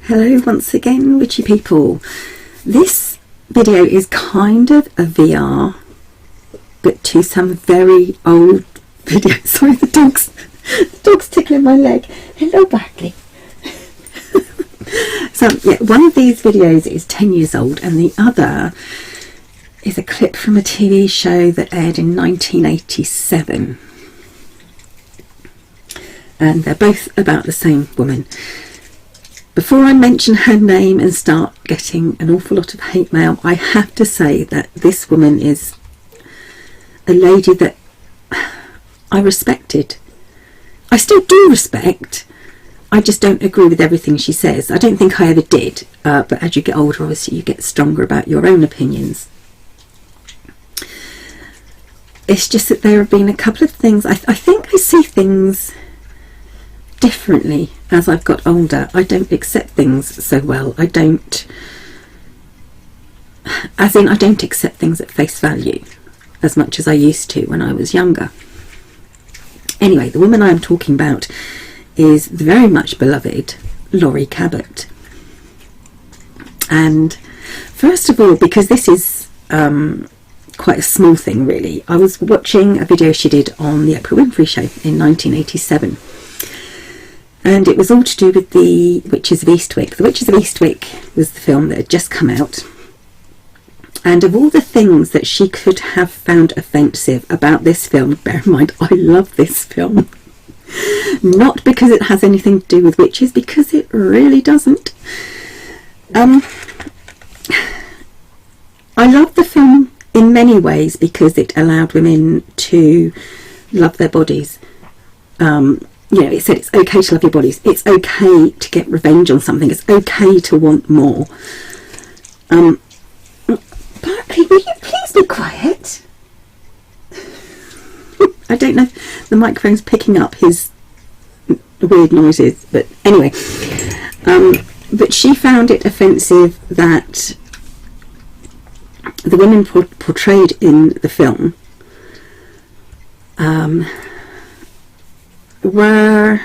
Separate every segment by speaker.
Speaker 1: Hello once again, witchy people. This video is kind of a VR, but to some very old videos. Sorry, the dog's tickling my leg. Hello, Barkley. So yeah, one of these videos is 10 years old and the other is a clip from a TV show that aired in 1987. And they're both about the same woman. Before I mention her name and start getting an awful lot of hate mail, I have to say that this woman is a lady that I respected. I still do respect. I just don't agree with everything she says. I don't think I ever did. But as you get older, obviously, you get stronger about your own opinions. It's just that there have been a couple of things. I think I see things differently as I've got older. I don't accept things so well. I don't accept things at face value as much as I used to when I was younger. Anyway, the woman I'm talking about is the very much beloved Laurie Cabot. And first of all, because this is quite a small thing really, I was watching a video she did on the Oprah Winfrey Show in 1987. And it was all to do with the Witches of Eastwick. The Witches of Eastwick was the film that had just come out. And of all the things that she could have found offensive about this film, bear in mind, I love this film. Not because it has anything to do with witches, because it really doesn't. I love the film in many ways because it allowed women to love their bodies. You know, it said it's okay to love your bodies. It's okay to get revenge on something. It's okay to want more. Barkley, will you please be quiet? I don't know if the microphone's picking up his weird noises, but anyway. But she found it offensive that the women portrayed in the film were,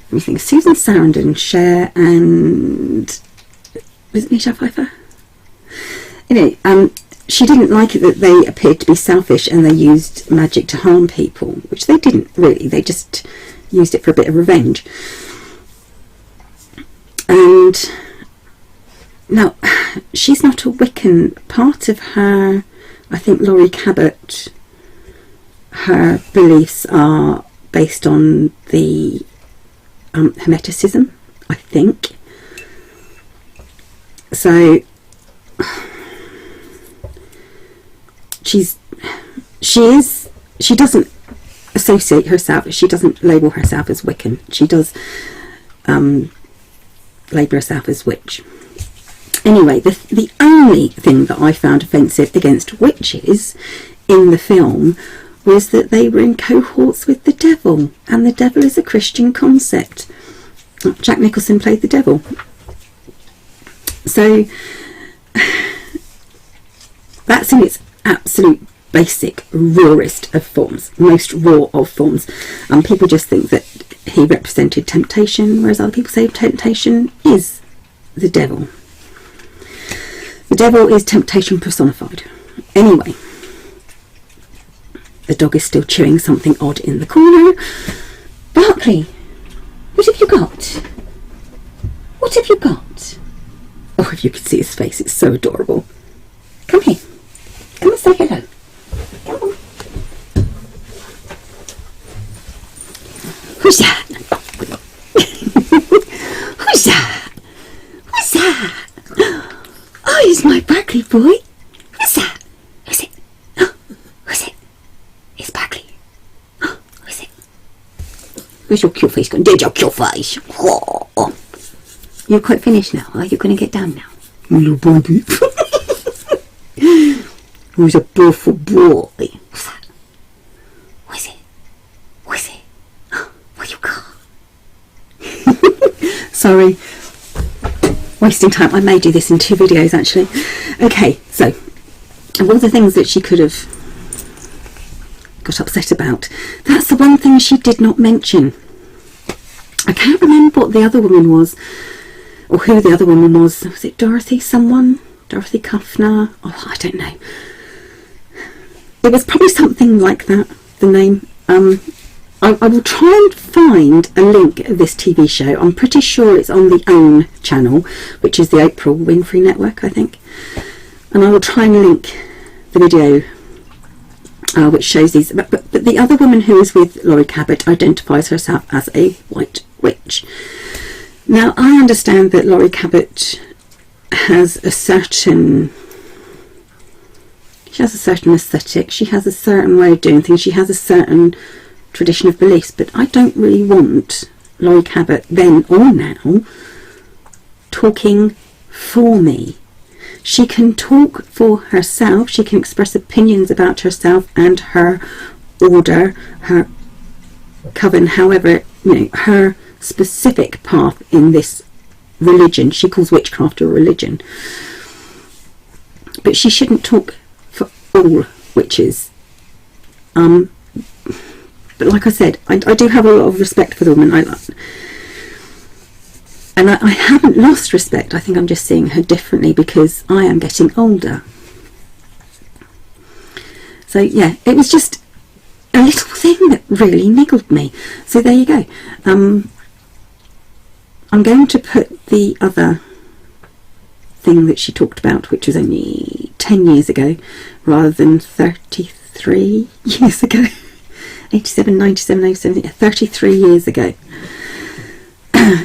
Speaker 1: let me think, Susan Sarandon, Cher, and was it Michelle Pfeiffer? Anyway, she didn't like it that they appeared to be selfish and they used magic to harm people, which they didn't really. They just used it for a bit of revenge. And now, she's not a Wiccan. Part of her, I think Laurie Cabot, her beliefs are based on the Hermeticism, I think. So she doesn't associate herself, she doesn't label herself as Wiccan. She does label herself as witch. Anyway, the only thing that I found offensive against witches in the film was that they were in cohorts with the devil, and the devil is a Christian concept. Jack Nicholson played the devil. So that's in its absolute basic, rawest of forms, most raw of forms. People just think that he represented temptation, whereas other people say temptation is the devil. The devil is temptation personified. Anyway, the dog is still chewing something odd in the corner. Barkley, what have you got? What have you got? Oh, if you could see his face, it's so adorable. Come here. Come and say hello. Come on. Who's that? Who's that? Who's that? Oh, he's my Barkley boy. Who's that? Who's it? Oh, who's it? It's Barkley. Oh, who's it? Where's your cute face gone? There's your cute face. Oh. You're quite finished now. Are you going to get down now? Hello, baby. Who's a beautiful boy? What's that? What is it? What is it? What you got? Sorry. Wasting time. I may do this in 2 videos actually. Okay, so of all the things that she could have got upset about, that's the one thing she did not mention. I can't remember what the other woman was, or who the other woman was. Was it Dorothy someone? Dorothy Kuffner? Oh, I don't know. It was probably something like that, the name. I will try and find a link of this TV show. I'm pretty sure it's on the OWN channel, which is the Oprah Winfrey Network, I think. And I will try and link the video which shows these. But the other woman who is with Laurie Cabot identifies herself as a white witch. Now, I understand that Laurie Cabot has a certain... She has a certain aesthetic. She has a certain way of doing things. She has a certain tradition of beliefs. But I don't really want Laurie Cabot, then or now, talking for me. She can talk for herself. She can express opinions about herself and her order, her coven, however, her specific path in this religion. She calls witchcraft a religion. But she shouldn't talk for all witches. But like I said, I do have a lot of respect for the woman. And I haven't lost respect. I think I'm just seeing her differently because I am getting older. So yeah, it was just a little thing that really niggled me. So there you go. I'm going to put the other thing that she talked about, which was only 10 years ago rather than 33 years ago. 87, 97, 87, 33 years ago.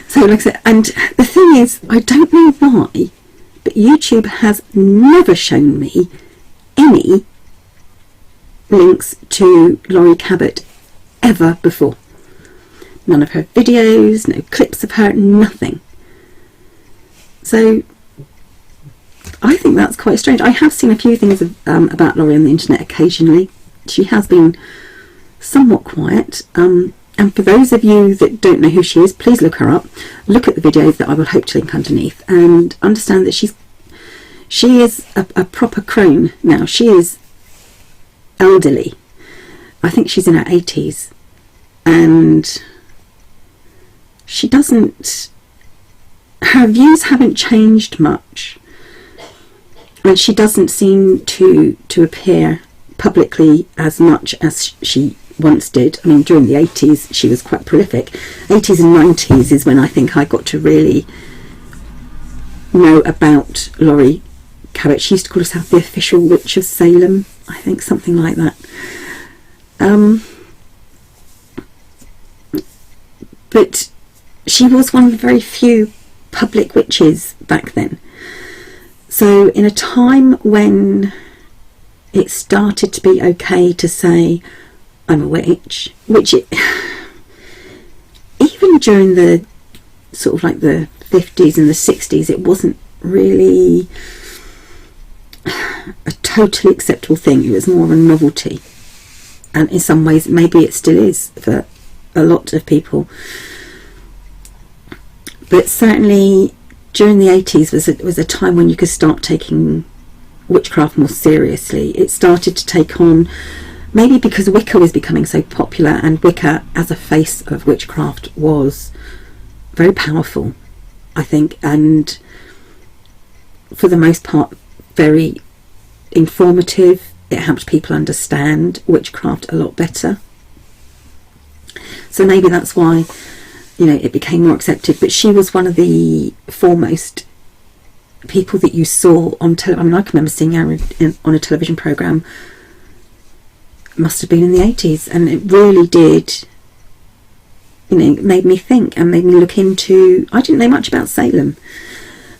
Speaker 1: So like I said, and the thing is, I don't know why, but YouTube has never shown me any links to Laurie Cabot ever before. None of her videos, no clips of her, nothing. So I think that's quite strange. I have seen a few things about Laurie on the internet occasionally. She has been somewhat quiet. And for those of you that don't know who she is, please look her up. Look at the video that I will hope to link underneath and understand that she is a proper crone now. She is elderly. I think she's in her 80s. And she doesn't... Her views haven't changed much. And she doesn't seem to appear publicly as much as she once did. I mean, during the 80s she was quite prolific. 80s and 90s is when I think I got to really know about Laurie Cabot. She used to call herself the official witch of Salem, I think, something like that. But she was one of the very few public witches back then. So in a time when it started to be okay to say I'm a witch, which even during the sort of like the 50s and the 60s, it wasn't really a totally acceptable thing. It was more of a novelty, and in some ways maybe it still is for a lot of people. But certainly during the 80s was a time when you could start taking witchcraft more seriously. It started to take on, maybe because Wicca was becoming so popular, and Wicca as a face of witchcraft was very powerful, I think, and for the most part very informative. It helped people understand witchcraft a lot better. So maybe that's why, it became more accepted. But she was one of the foremost people that you saw on television. I can remember seeing her on a television programme. Must have been in the 80s, and it really did, made me think and made me look into... I didn't know much about Salem.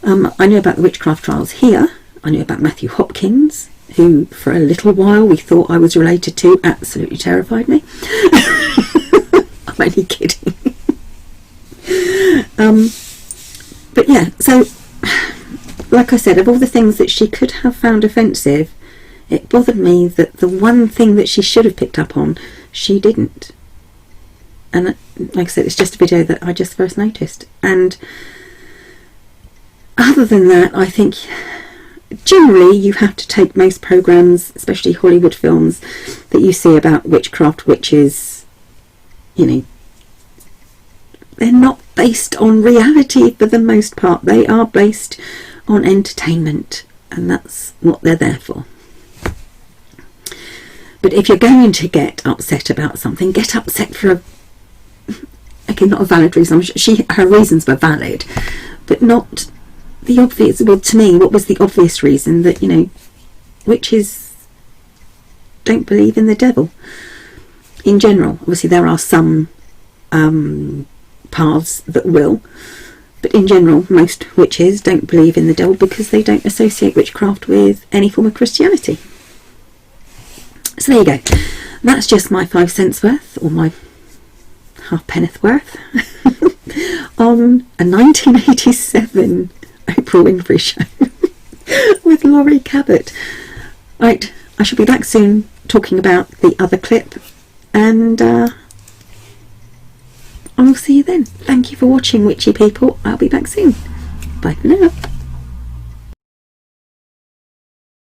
Speaker 1: I knew about the witchcraft trials here. I knew about Matthew Hopkins, who for a little while we thought I was related to. Absolutely terrified me. I'm only kidding. But yeah, so like I said, of all the things that she could have found offensive, it bothered me that the one thing that she should have picked up on, she didn't. And like I said, it's just a video that I just first noticed. And other than that, I think generally you have to take most programmes, especially Hollywood films, that you see about witchcraft, witches, they're not based on reality for the most part. They are based on entertainment, and that's what they're there for. But if you're going to get upset about something, get upset for again, not a valid reason. Her reasons were valid, but not the obvious. Well, to me, what was the obvious reason? That, you know, witches don't believe in the devil in general. Obviously there are some paths that will, but in general most witches don't believe in the devil because they don't associate witchcraft with any form of Christianity. So there you go. That's just my 5 cents worth, or my halfpenneth worth on a 1987 Oprah Winfrey show with Laurie Cabot. Right, I shall be back soon talking about the other clip, and I will see you then. Thank you for watching, witchy people. I'll be back soon. Bye for now.